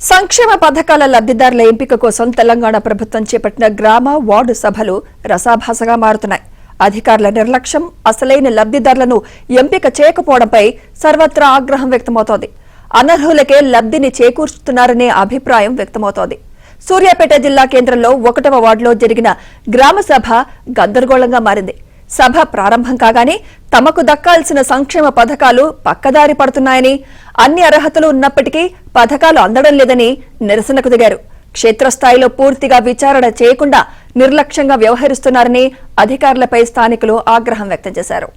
సంక్షేమ పథకాల లబ్ధిదారుల ఎంపిక కోసం తెలంగాణ ప్రభుత్వం చేపట్టిన గ్రామ వార్డు సభలు రసాభాసగా మారుతున్నాయి. అధికారుల నిర్లక్ష్యం, అసలైన లబ్ధిదారులను ఎంపిక చేయకపోవడంపై సర్వత్రా ఆగ్రహం వ్యక్తమవుతోంది. అనర్హులకే లబ్ధిని చేకూర్చుతున్నారనే అభిప్రాయం వ్యక్తమవుతోంది. సూర్యాపేట జిల్లా కేంద్రంలో 1వ వార్డులో జరిగిన గ్రామ సభ గందరగోళంగా మారింది. సభ ప్రారంభం కాగానే తమకు దక్కాల్సిన సంక్షేమ పథకాలు పక్కదారి పడుతున్నాయని, అన్ని అర్హతలు ఉన్నప్పటికీ పథకాలు అందడం లేదని నిరసనకు దిగారు. క్షేత్రస్థాయిలో పూర్తిగా విచారణ చేయకుండా నిర్లక్ష్యంగా వ్యవహరిస్తున్నారని అధికారులపై స్థానికులు ఆగ్రహం వ్యక్తం చేశారు.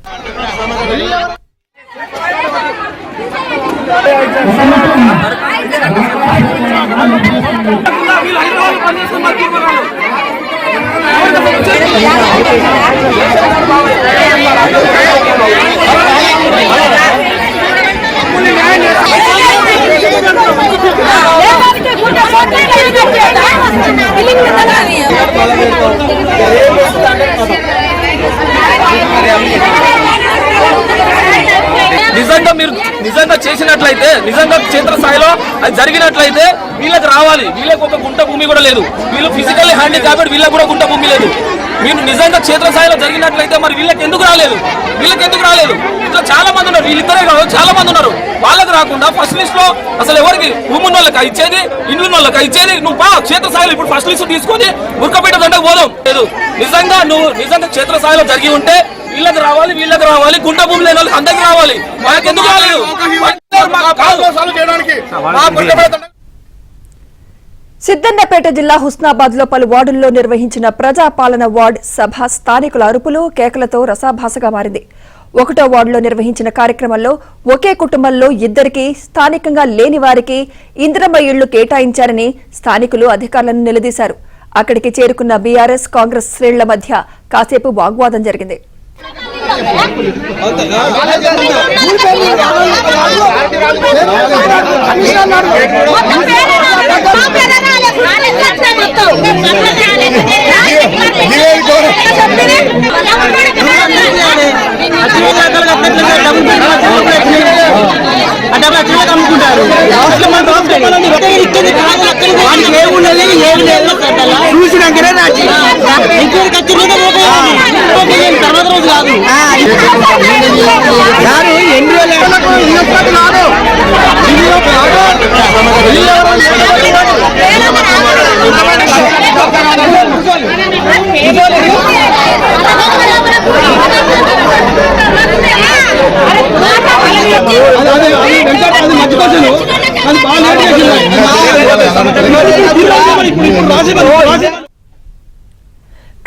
నిజంగా చేసినట్లయితే, నిజంగా క్షేత్రస్థాయిలో అది జరిగినట్లయితే వీళ్ళకి రావాలి. వీళ్ళకి ఒక గుంట భూమి కూడా లేదు. వీళ్ళు ఫిజికల్లీ హ్యాండిక్యాప్డ్, వీళ్ళకి కూడా గుంట భూమి లేదు. మీరు నిజంగా క్షేత్రస్థాయిలో జరిగినట్లయితే మరి వీళ్ళకి ఎందుకు రాలేదు? ఇట్లా చాలా మంది ఉన్నారు. వీళ్ళిద్దరే కాదు, చాలా మంది ఉన్నారు. వాళ్ళకి రాకుండా ఫస్ట్ లిస్ట్ లో అసలు ఎవరికి భూమి ఉన్న వాళ్ళకి ఇచ్చేది, ఇండ్లు వాళ్ళకి ఇచ్చేది. నువ్వు క్షేత్రస్థాయిలో ఇప్పుడు ఫస్ట్ లిస్ట్ తీసుకొని ఉరకబెట్ట దండకు పోదాం లేదు. నిజంగా క్షేత్రస్థాయిలో జరిగి ఉంటే వీళ్ళకి రావాలి, గుంట భూమి లేని వాళ్ళకి అందరికి రావాలి. వాళ్ళకి ఎందుకు రాలేదు? సిద్దండపేట జిల్లా హుస్నాబాద్ లో పలు వార్డుల్లో నిర్వహించిన ప్రజాపాలన వార్డు సభ స్థానికుల అరుపులు, కేకలతో రసాభాసగా మారింది. 1వ వార్డులో నిర్వహించిన కార్యక్రమంలో ఒకే కుటుంబంలో ఇద్దరికి, స్థానికంగా లేని వారికి ఇందిరమ్మ ఇళ్లు కేటాయించారని స్థానికులు అధికారులను నిలదీశారు. అక్కడికి చేరుకున్న బీఆర్ఎస్, కాంగ్రెస్ శ్రేణుల మధ్య కాసేపు వాగ్వాదం జరిగింది.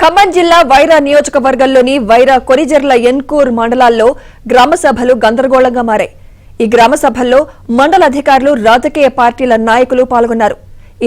ఖమ్మం జిల్లా వైరా నియోజకవర్గంలోని వైరా, కొరిజర్ల, ఎన్కూర్ మండలాల్లో గ్రామ సభలు గందరగోళంగా మారాయి. ఈ గ్రామ సభల్లో మండల అధికారులు, రాజకీయ పార్టీల నాయకులు పాల్గొన్నారు.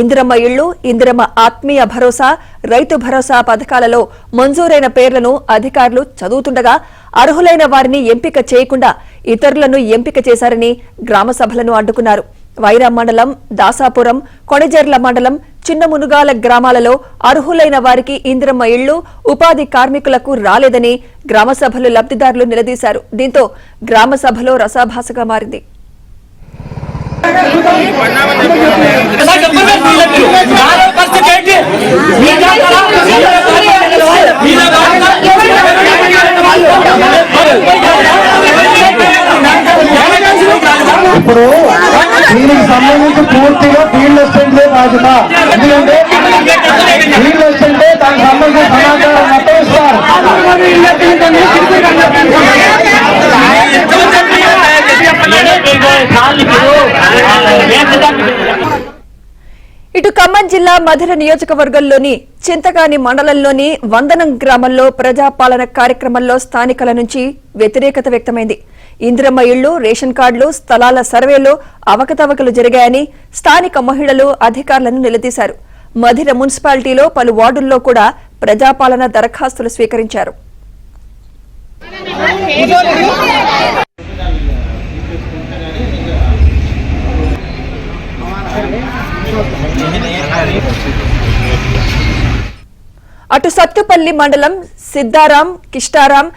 ఇందిరమ్మ ఇళ్లు, ఇందిరమ్మ ఆత్మీయ భరోసా, రైతు భరోసా పథకాలలో మంజూరైన పేర్లను అధికారులు చదువుతుండగా అర్హులైన వారిని ఎంపిక చేయకుండా ఇతరులను ఎంపిక చేశారని గ్రామ సభలను అడ్డుకున్నారు. వైరా మండలం, దాసాపురం, కొణిజర్ల మండలం, చిన్న మునుగాల గ్రామాలలో అర్హులైన వారికి ఇందిరమ్మ ఇళ్లు, ఉపాధి కార్మికులకు రాలేదని గ్రామ సభలు లబ్ధిదారులు నిలదీశారు. దీంతో గ్రామ సభలో రసాభాసగా మారింది. ఇప్పుడు దీనికి సంబంధించి పూర్తిగా ఫీల్డ్ అసిస్టెంట్లే బాధ్యత. ఎందుకంటే ఫీల్డ్ అసిస్టెంటే దానికి సంబంధించిన సమాచారం మొత్తం ఇస్తారు. ఇటు ఖమ్మం జిల్లా మధిర నియోజకవర్గంలోని చింతకాని మండలంలోని వందనం గ్రామంలో ప్రజాపాలన కార్యక్రమంలో స్థానికుల నుంచి వ్యతిరేకత వ్యక్తమైంది. ఇందిరమ్మ ఇళ్లు, రేషన్ కార్డులు, స్థలాల సర్వేలో అవకతవకలు జరిగాయని స్థానిక మహిళలు అధికారులను నిలదీశారు. మధిర మున్సిపాలిటీలో పలు వార్డుల్లో కూడా ప్రజాపాలన దరఖాస్తులు స్వీకరించారు. అటు సత్తుపల్లి మండలం సిద్దారాం, కిష్టారాం,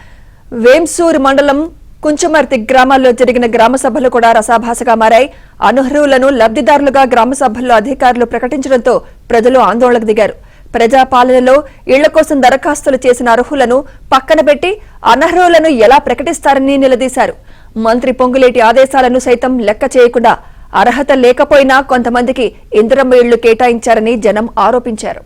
వేంసూరు మండలం కుంచుమర్తి గ్రామాల్లో జరిగిన గ్రామ సభలు కూడా రసాభాసగా మారాయి. అనర్హులను లబ్ధిదారులుగా గ్రామ సభల్లో అధికారులు ప్రకటించడంతో ప్రజలు ఆందోళనకు దిగారు. ప్రజాపాలనలో ఇళ్ల కోసం దరఖాస్తులు చేసిన అర్హులను పక్కన పెట్టి అనర్హులను ఎలా ప్రకటిస్తారని నిలదీశారు. మంత్రి పొంగులేటి ఆదేశాలను సైతం లెక్క చేయకుండా అర్హత లేకపోయినా కొంతమందికి ఇందిరమ్మ ఇళ్లు కేటాయించారని జనం ఆరోపించారు.